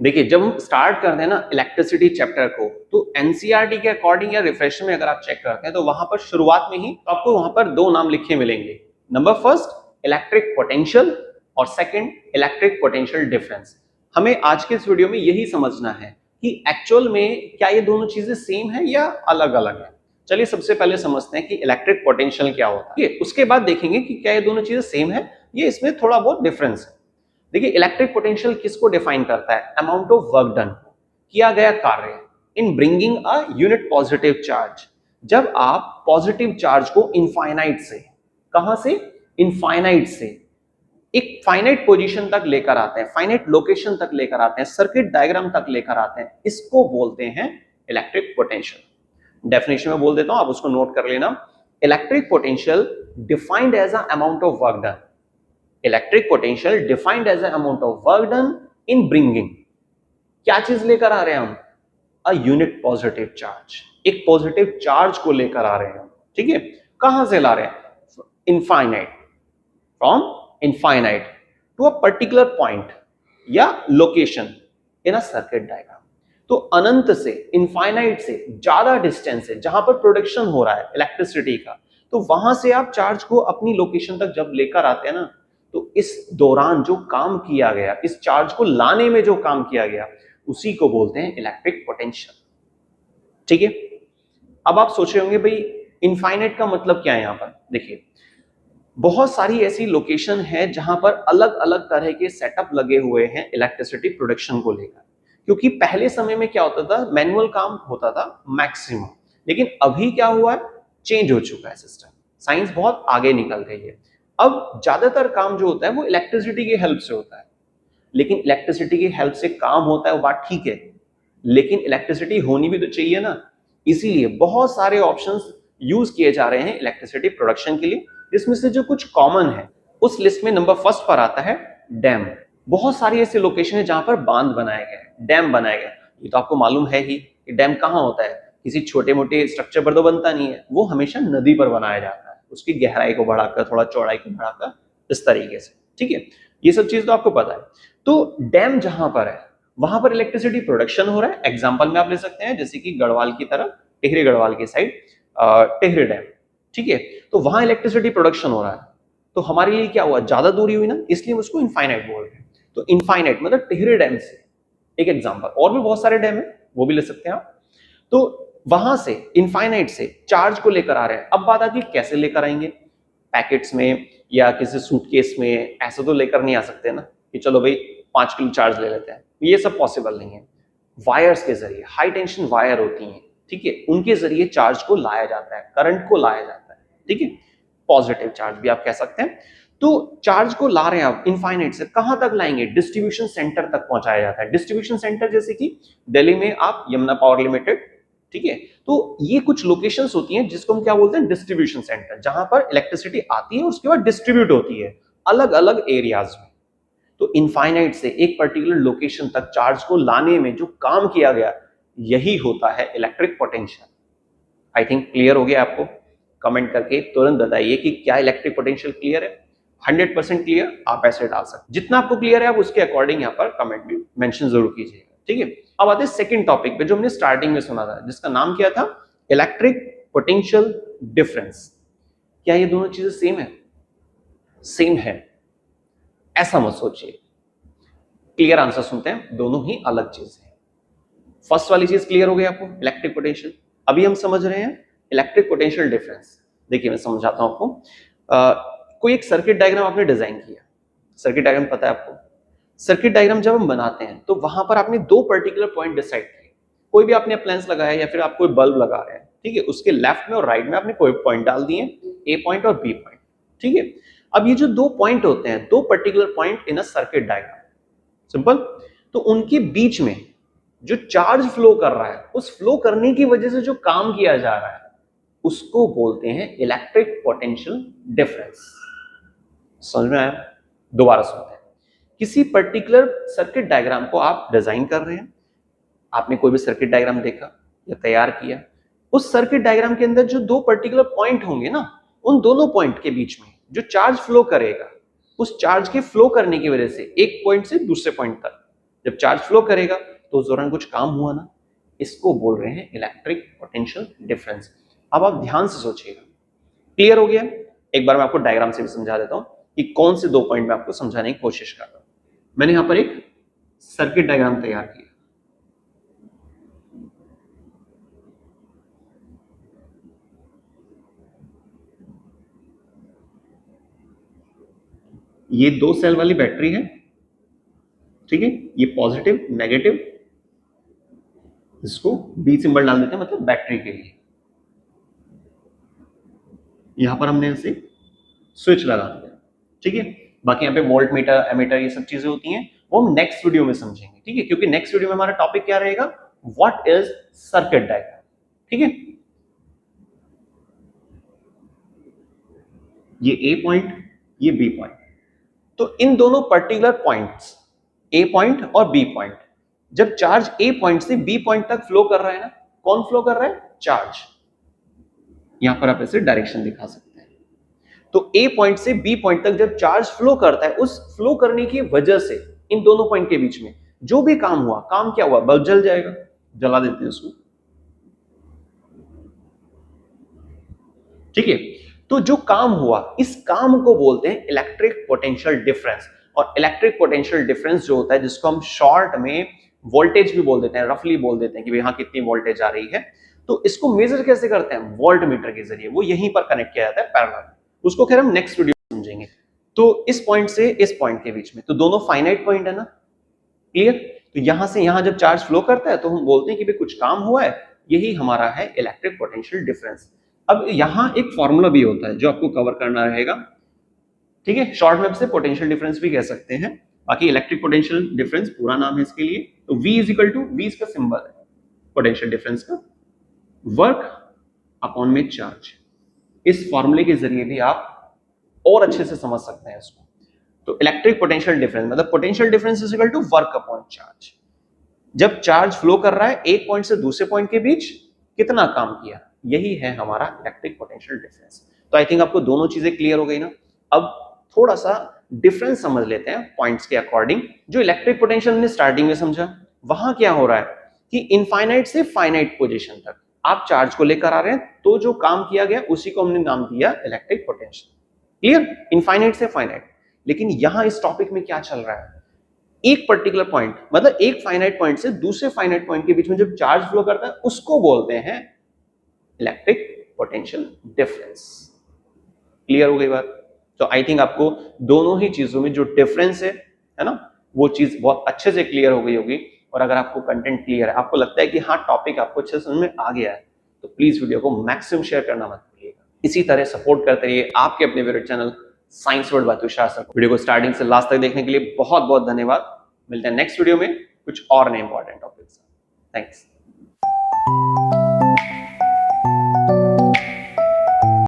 देखिए, जब हम स्टार्ट करते हैं ना इलेक्ट्रिसिटी चैप्टर को, तो एनसीईआरटी के अकॉर्डिंग या रिफ्रेशर में अगर आप चेक करते हैं तो वहां पर शुरुआत में ही आपको वहां पर दो नाम लिखे मिलेंगे। नंबर फर्स्ट इलेक्ट्रिक पोटेंशियल और सेकंड इलेक्ट्रिक पोटेंशियल डिफरेंस। हमें आज के इस वीडियो में यही समझना है कि एक्चुअल में क्या ये दोनों चीजें सेम है या अलग अलग है। चलिए सबसे पहले समझते हैं कि इलेक्ट्रिक पोटेंशियल क्या होता है, उसके बाद देखेंगे कि क्या ये दोनों चीजें सेम है, ये इसमें थोड़ा बहुत डिफरेंस है। देखिए, इलेक्ट्रिक पोटेंशियल किसको डिफाइन करता है? अमाउंट ऑफ वर्क डन, किया गया कार्य in bringing a unit positive charge. जब आप पॉजिटिव चार्ज को इनफाइनाइट से, कहां से? इनफाइनाइट से एक फाइनाइट पोजीशन तक लेकर आते हैं, फाइनाइट लोकेशन तक लेकर आते हैं, सर्किट डायग्राम तक लेकर आते हैं, इसको बोलते हैं इलेक्ट्रिक पोटेंशियल। डेफिनेशन में बोल देता हूं, आप उसको नोट कर लेना। Electric potential defined as a amount of work done. Electric potential defined as amount of work done in bringing, क्या चीज लेकर आ रहे हैं हम? अ यूनिट पॉजिटिव चार्ज, एक पॉजिटिव चार्ज को लेकर आ रहे हैं। ठीक है, कहां से ला रहे हैं? Infinite, from infinite to a particular point या location in a circuit diagram. तो अनंत से, इनफाइनाइट से ज्यादा डिस्टेंस है जहां पर प्रोडक्शन हो रहा है इलेक्ट्रिसिटी का, तो वहां से आप चार्ज को अपनी लोकेशन तक जब लेकर आते हैं ना, तो इस दौरान जो काम किया गया, इस चार्ज को लाने में जो काम किया गया, उसी को बोलते हैं इलेक्ट्रिक पोटेंशियल। ठीक है, अब आप सोच रहे होंगे भाई इनफाइनाइट का मतलब क्या है? यहां पर देखिए, बहुत सारी ऐसी लोकेशन है जहां पर अलग अलग तरह के सेटअप लगे हुए हैं इलेक्ट्रिसिटी प्रोडक्शन को लेकर। क्योंकि पहले समय में क्या होता था, मैनुअल काम होता था मैक्सिमम, लेकिन अभी क्या हुआ है, चेंज हो चुका है सिस्टम, साइंस बहुत आगे निकल गई है। अब ज्यादातर काम जो होता है वो इलेक्ट्रिसिटी की हेल्प से होता है। लेकिन इलेक्ट्रिसिटी की हेल्प से काम होता है वो बात ठीक है, लेकिन इलेक्ट्रिसिटी होनी भी तो चाहिए ना। इसीलिए बहुत सारे ऑप्शंस यूज किए जा रहे हैं इलेक्ट्रिसिटी प्रोडक्शन के लिए, जिसमें से जो कुछ कॉमन है उस लिस्ट में नंबर फर्स्ट पर आता है डैम। बहुत सारी ऐसी लोकेशन है जहां पर बांध बनाए गए, डैम बनाए गए। ये तो आपको मालूम है ही कि डैम कहाँ होता है, किसी छोटे मोटे स्ट्रक्चर पर तो बनता नहीं है, वो हमेशा नदी पर बनाया जाता है, उसकी गहराई को बढ़ाकर, थोड़ा चौड़ाई को बढ़ाकर, इस तरीके से। ठीक है, ये सब चीज तो आपको पता है। तो डैम जहां पर है वहां पर इलेक्ट्रिसिटी प्रोडक्शन हो रहा है। एग्जाम्पल में आप ले सकते हैं जैसे कि गढ़वाल की तरफ, टिहरी गढ़वाल की साइड टिहरी डैम। ठीक है, तो वहां इलेक्ट्रिसिटी प्रोडक्शन हो रहा है। तो हमारे लिए क्या हुआ, ज्यादा दूरी हुई ना, इसलिए हम उसको इनफाइनाइट बोल रहे हैं। तो इनफाइनाइट मतलब टिहरी डैम से एक एग्जांपल, और भी बहुत सारे डैम है, वो भी ले सकते हैं आप। तो वहां से इनफाइनाइट से चार्ज को लेकर आ रहे हैं। अब बात आती है कैसे लेकर आएंगे, पैकेट्स में या किसी सूटकेस में, ऐसे तो लेकर नहीं आ सकते ना कि चलो भाई 5 किलो चार्ज ले लेते हैं, ये सब पॉसिबल नहीं है। वायर्स के जरिए, हाई टेंशन वायर होती हैं, ठीक है, उनके जरिए चार्ज को लाया जाता है, करंट को लाया जाता है। ठीक है, पॉजिटिव चार्ज भी आप कह सकते हैं। तो चार्ज को ला रहे हैं आप इनफाइनाइट से, कहां तक लाएंगे? डिस्ट्रीब्यूशन सेंटर तक पहुंचाया जाता है। डिस्ट्रीब्यूशन सेंटर जैसे कि दिल्ली में आप यमुना पावर लिमिटेड, ठीक है, तो ये कुछ लोकेशंस होती हैं जिसको हम क्या बोलते हैं, डिस्ट्रीब्यूशन सेंटर, जहां पर इलेक्ट्रिसिटी आती है और उसके बाद डिस्ट्रीब्यूट होती है अलग अलग एरियाज में। तो इनफाइनाइट से एक पर्टिकुलर लोकेशन तक चार्ज को लाने में जो काम किया गया, यही होता है electric potential. I think clear हो गया आपको? कमेंट करके तुरंत बताइए कि क्या इलेक्ट्रिक पोटेंशियल क्लियर है। 100% क्लियर आप ऐसे डाल सकते, जितना आपको क्लियर है आप उसके अकॉर्डिंग यहाँ पर कमेंट में मेंशन जरूर कीजिएगा। ठीक है, अब आते हैं सेकंड टॉपिक पे जो हमने स्टार्टिंग में सुना था, जिसका नाम क्या था, इलेक्ट्रिक पोटेंशियल डिफरेंस। क्या ये दोनों चीजें सेम है? सेम है ऐसा मत सोचिए, क्लियर आंसर सुनते हैं, दोनों ही अलग चीज है। फर्स्ट वाली चीज क्लियर हो गई आपको, इलेक्ट्रिक पोटेंशियल। अभी हम समझ रहे हैं इलेक्ट्रिक पोटेंशियल डिफरेंस। देखिए मैं समझाता हूं आपको। कोई एक सर्किट डायग्राम आपने डिजाइन किया, सर्किट डायग्राम पता है आपको? सर्किट डायग्राम जब हम बनाते हैं तो वहां पर आपने दो पर्टिकुलर पॉइंट डिसाइड किए। कोई भी आपने अप्लायंस लगाया या फिर आप कोई बल्ब लगा रहे हैं, ठीक है, उसके लेफ्ट में और राइट में आपने कोई पॉइंट डाल दिए, ए पॉइंट और बी पॉइंट। ठीक है, अब ये जो दो पॉइंट होते हैं, दो particular point in a circuit diagram, simple, तो उनके बीच में जो चार्ज फ्लो कर रहा है, उस फ्लो करने की वजह से जो काम किया जा रहा है, उसको बोलते हैं इलेक्ट्रिक पोटेंशियल डिफरेंस। समझ में आया? दोबारा सुनते हैं। किसी पर्टिकुलर सर्किट डायग्राम को आप डिजाइन कर रहे हैं, आपने कोई भी सर्किट डायग्राम देखा या तैयार किया, उस सर्किट डायग्राम के अंदर जो दो पर्टिकुलर पॉइंट होंगे ना, उन दोनों पॉइंट के बीच में जो चार्ज फ्लो करेगा, उस चार्ज के फ्लो करने की वजह से एक पॉइंट से दूसरे पॉइंट तक, जब चार्ज फ्लो करेगा तो उस दौरान कुछ काम हुआ ना, इसको बोल रहे हैं इलेक्ट्रिक पोटेंशियल डिफरेंस। अब आप ध्यान से सोचिएगा, क्लियर हो गया? एक बार मैं आपको डायग्राम से भी समझा देता हूं कि कौन से 2 पॉइंट मैं आपको समझाने की कोशिश कर रहा हूं। मैंने यहां पर एक सर्किट डायग्राम तैयार किया। ये 2 सेल वाली बैटरी है, ठीक है, ये पॉजिटिव नेगेटिव, इसको बी सिंबल डाल देते हैं, मतलब बैटरी के लिए। यहां पर हमने ऐसे स्विच लगा दिया, ठीक है। बाकी यहाँ पे वोल्ट मीटर, एमीटर, ये सब चीजें होती हैं, वो हम नेक्स्ट वीडियो में समझेंगे, ठीक है, क्योंकि नेक्स्ट वीडियो में हमारा टॉपिक क्या रहेगा, व्हाट इज सर्किट डायग्राम, ठीक है। ये ए पॉइंट, ये बी पॉइंट, तो इन दोनों पर्टिकुलर पॉइंट्स, ए पॉइंट और बी पॉइंट, जब चार्ज ए पॉइंट से बी पॉइंट तक फ्लो कर रहा है ना, कौन फ्लो कर रहा है, चार्ज। यहां पर आप ऐसे डायरेक्शन दिखा सकते हैं। तो ए पॉइंट से बी पॉइंट तक जब चार्ज फ्लो करता है, उस फ्लो करने की वजह से इन दोनों पॉइंट के बीच में जो भी काम हुआ, काम क्या हुआ, बल्ब जल जाएगा, जला देते हैं उसको, ठीक है। तो जो काम हुआ, इस काम को बोलते हैं इलेक्ट्रिक पोटेंशियल डिफरेंस। और इलेक्ट्रिक पोटेंशियल डिफरेंस जो होता है, जिसको हम शॉर्ट में वोल्टेज भी बोल देते हैं, रफली बोल देते हैं कि यहां कितनी वोल्टेज आ रही है, तो इसको मेजर कैसे करते हैं, वोल्ट मीटर के जरिए। वो यहीं पर कनेक्ट किया जाता है पैरेलल, उसको खैर हम नेक्स्ट वीडियो में समझेंगे। तो इस पॉइंट से इस पॉइंट के बीच में, तो दोनों फाइनाइट पॉइंट है ना, क्लियर। तो यहां से यहां जब चार्ज फ्लो करता है तो हम बोलते हैं कि भाई कुछ काम हुआ है, यही हमारा है इलेक्ट्रिक पोटेंशियल डिफरेंस। अब यहां एक फॉर्मूला भी होता है जो आपको कवर करना रहेगा, ठीक है, शॉर्ट में से पोटेंशियल डिफरेंस भी कह सकते हैं, बाकी इलेक्ट्रिक पोटेंशियल डिफरेंस पूरा नाम है इसके लिए। तो V is equal to, V इसका सिंबल है पोटेंशियल डिफरेंस का, वर्क अपॉन में चार्ज। इस फॉर्मूले के जरिए भी आप और अच्छे से समझ सकते हैं इसको। तो इलेक्ट्रिक पोटेंशियल डिफरेंस मतलब potential difference is equal to work upon charge. जब चार्ज फ्लो कर रहा है एक पॉइंट से दूसरे पॉइंट के बीच, कितना काम किया, यही है हमारा इलेक्ट्रिक पोटेंशियल डिफरेंस। तो आई थिंक आपको दोनों चीजें क्लियर हो गई ना। अब थोड़ा सा डिफरेंस समझ लेते हैं पॉइंट्स के अकॉर्डिंग। जो इलेक्ट्रिक पोटेंशियल हमने स्टार्टिंग में समझा, वहां क्या हो रहा है कि इनफाइनाइट से फाइनाइट पोजीशन तक आप चार्ज को लेकर आ रहे हैं, तो जो काम किया गया उसी को हमने नाम दिया इलेक्ट्रिक पोटेंशियल। क्लियर, इनफाइनाइट से फाइनाइट। लेकिन यहां इस टॉपिक में क्या चल रहा है, एक पर्टिकुलर पॉइंट, मतलब एक फाइनाइट पॉइंट से दूसरे फाइनाइट पॉइंट के बीच में जब चार्ज फ्लो करता है, उसको बोलते हैं इलेक्ट्रिक पोटेंशियल डिफरेंस। क्लियर हो गई बात? तो आई थिंक आपको दोनों ही चीजों में जो डिफरेंस है ना, वो चीज बहुत अच्छे से क्लियर हो गई होगी। और अगर आपको कंटेंट क्लियर है, आपको लगता है कि हाँ टॉपिक आपको अच्छे समझ में आ गया है, तो प्लीज वीडियो को मैक्सिमम शेयर करना मत भूलिएगा। इसी तरह सपोर्ट करते रहिए आपके अपने favourite channel science world by Tushar sir. Video को स्टार्टिंग से लास्ट तक देखने के लिए बहुत बहुत धन्यवाद। मिलते हैं नेक्स्ट वीडियो में कुछ और नए इंपॉर्टेंट टॉपिक्स। थैंक्स।